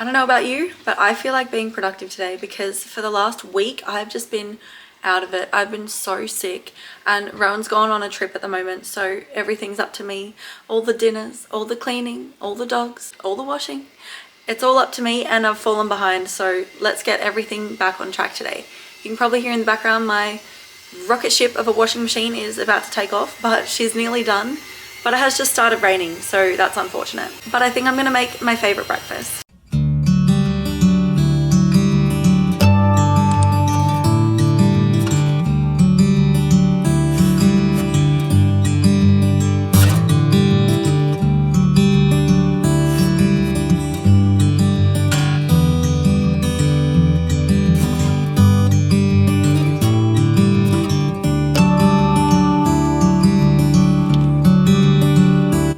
I don't know about you, but I feel like being productive today because for the last week I've just been out of it. I've been so sick and Rowan's gone on a trip at the moment, so everything's up to me. All the dinners, all the cleaning, all the dogs, all the washing. It's all up to me and I've fallen behind, so let's get everything back on track today. You can probably hear in the background my rocket ship of a washing machine is about to take off, but she's nearly done. But it has just started raining, so that's unfortunate. But I think I'm gonna make my favorite breakfast.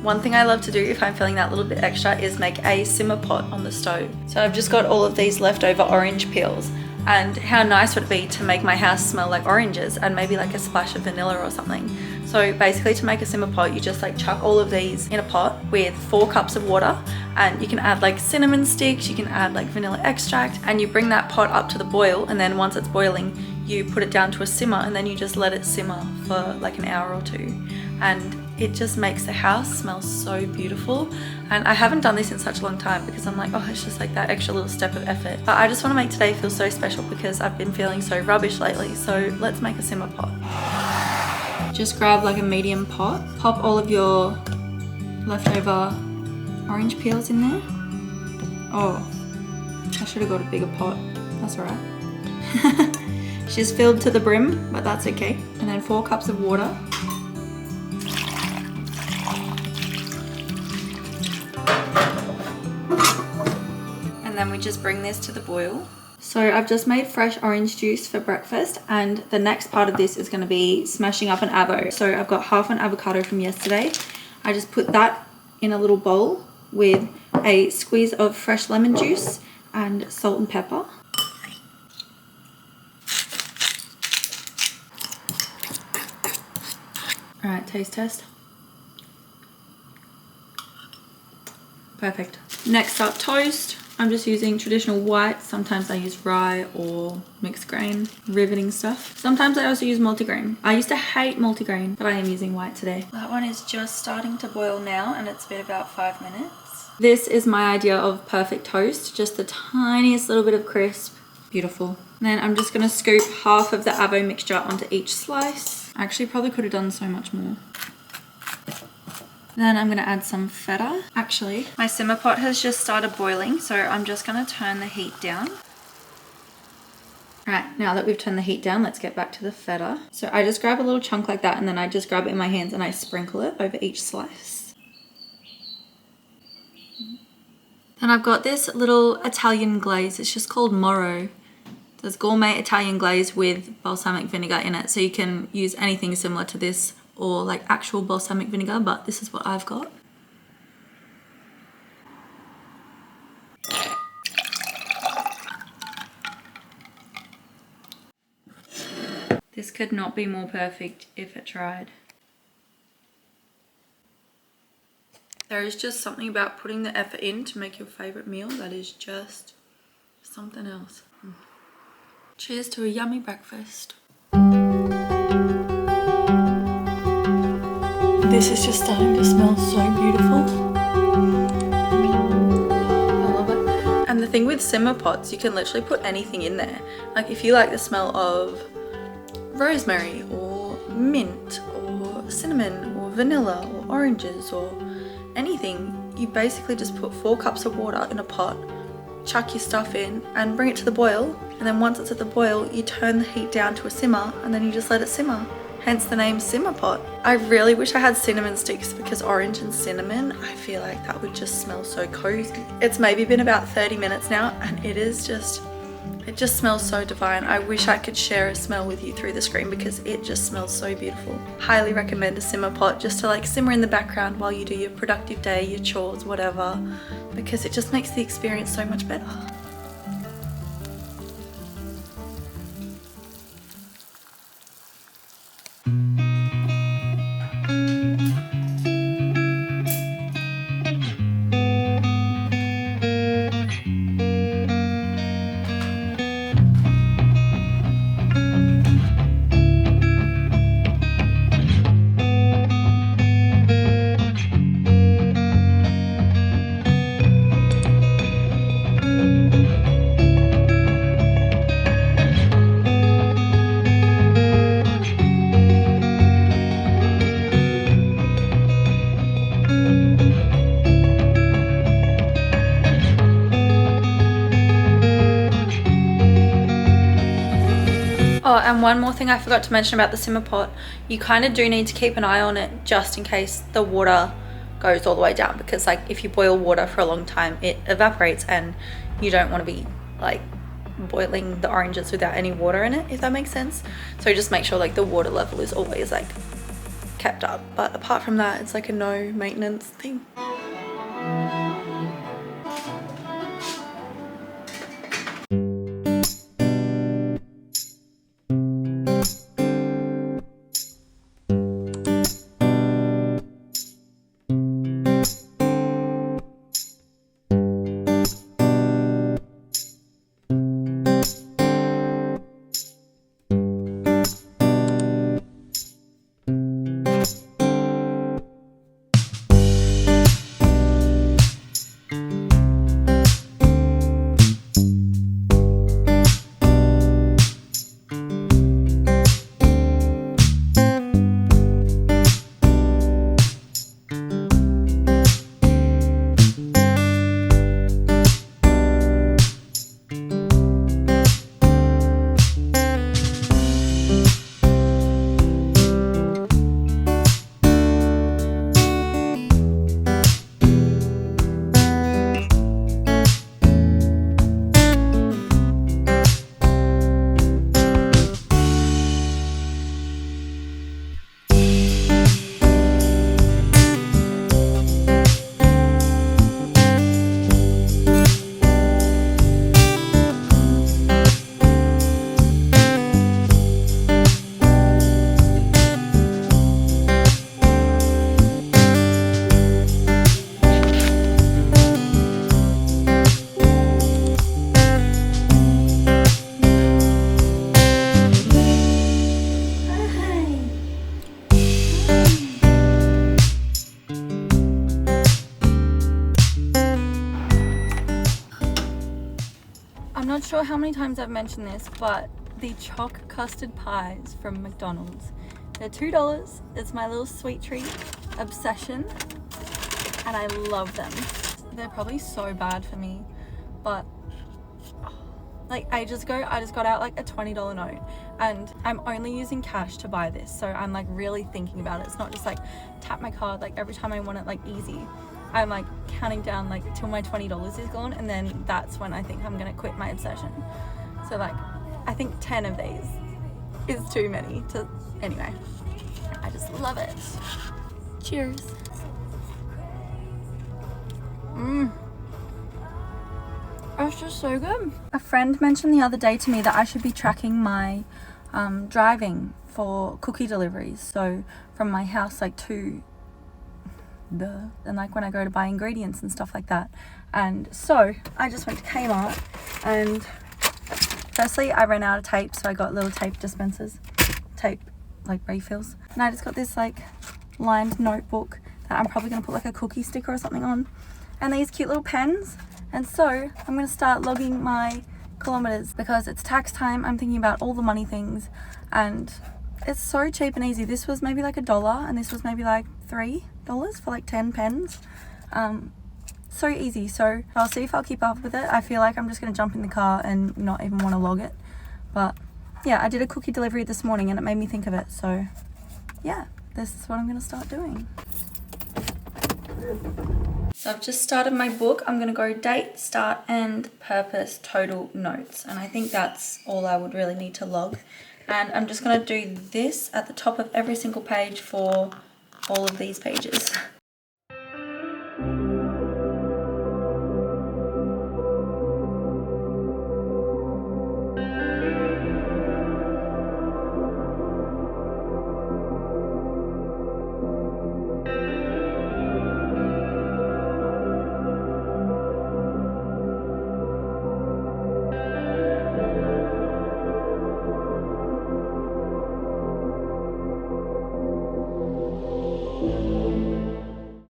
One thing I love to do if I'm feeling that little bit extra is make a simmer pot on the stove. So I've just got all of these leftover orange peels, and how nice would it be to make my house smell like oranges and maybe like a splash of vanilla or something. So basically to make a simmer pot, you just like chuck all of these in a pot with 4 cups of water, and you can add like cinnamon sticks, you can add like vanilla extract, and you bring that pot up to the boil, and then once it's boiling, you put it down to a simmer, and then you just let it simmer for like an hour or 2. And it just makes the house smell so beautiful. And I haven't done this in such a long time because I'm like, oh, it's just like that extra little step of effort. But I just want to make today feel so special because I've been feeling so rubbish lately. So let's make a simmer pot. Just grab like a medium pot, pop all of your leftover orange peels in there. Oh, I should have got a bigger pot. That's all right. She's filled to the brim, but that's okay. And then 4 cups of water. And then we just bring this to the boil. So I've just made fresh orange juice for breakfast, and the next part of this is going to be smashing up an avo. So I've got half an avocado from yesterday. I just put that in a little bowl with a squeeze of fresh lemon juice and salt and pepper. All right, taste test. Perfect. Next up, toast. I'm just using traditional white. Sometimes I use rye or mixed grain, riveting stuff. Sometimes I also use multigrain. I used to hate multigrain, but I am using white today. That one is just starting to boil now, and it's been about 5 minutes. This is my idea of perfect toast. Just the tiniest little bit of crisp. Beautiful. And then I'm just gonna scoop half of the avo mixture onto each slice. I actually probably could have done so much more. Then I'm going to add some feta. Actually, my simmer pot has just started boiling, so I'm just going to turn the heat down. Alright, now that we've turned the heat down, let's get back to the feta. So I just grab a little chunk like that, and then I just grab it in my hands and I sprinkle it over each slice. Then I've got this little Italian glaze. It's just called Moro. There's gourmet Italian glaze with balsamic vinegar in it, so you can use anything similar to this or like actual balsamic vinegar, but this is what I've got. This could not be more perfect if it tried. There is just something about putting the effort in to make your favorite meal that is just something else. Cheers to a yummy breakfast. This is just starting to smell so beautiful. I love it. And the thing with simmer pots, you can literally put anything in there. Like if you like the smell of rosemary or mint or cinnamon or vanilla or oranges or anything, you basically just put 4 cups of water in a pot, chuck your stuff in and bring it to the boil. And then once it's at the boil, you turn the heat down to a simmer and then you just let it simmer. Hence the name simmer pot. I really wish I had cinnamon sticks because orange and cinnamon, I feel like that would just smell so cozy. It's maybe been about 30 minutes now and it just smells so divine. I wish I could share a smell with you through the screen because it just smells so beautiful. Highly recommend a simmer pot just to like simmer in the background while you do your productive day, your chores, whatever, because it just makes the experience so much better. Oh, and one more thing I forgot to mention about the simmer pot. You kind of do need to keep an eye on it just in case the water goes all the way down, because like if you boil water for a long time, it evaporates and you don't want to be like boiling the oranges without any water in it, if that makes sense. So just make sure like the water level is always like kept up. But apart from that, it's like a no maintenance thing. I'm not sure how many times I've mentioned this, but the choc custard pies from McDonald's, they're $2. It's my little sweet treat obsession and I love them. They're probably so bad for me, but like I just got out like a $20 note and I'm only using cash to buy this, so I'm like really thinking about it. It's not just like tap my card like every time I want it like easy. I'm like counting down like till my $20 is gone, and then that's when I think I'm gonna quit my obsession. So like I think 10 of these is too many to, anyway, I just love it. Cheers. It's just so good. A friend mentioned the other day to me that I should be tracking my driving for cookie deliveries, so from my house like to and like when I go to buy ingredients and stuff like that. And so I just went to Kmart, and firstly I ran out of tape, so I got little tape dispensers, tape like refills, and I just got this like lined notebook that I'm probably gonna put like a cookie sticker or something on, and these cute little pens. And so I'm gonna start logging my kilometers because it's tax time. I'm thinking about all the money things, and it's so cheap and easy. This was maybe like $1, and this was maybe like $3 for like 10 pens. So easy. So I'll see if I'll keep up with it. I feel like I'm just gonna jump in the car and not even want to log it, but yeah, I did a cookie delivery this morning and it made me think of it. So yeah, this is what I'm gonna start doing. So I've just started my book. I'm gonna go date, start, end, purpose, total, notes, and I think that's all I would really need to log. And I'm just gonna do this at the top of every single page for all of these pages.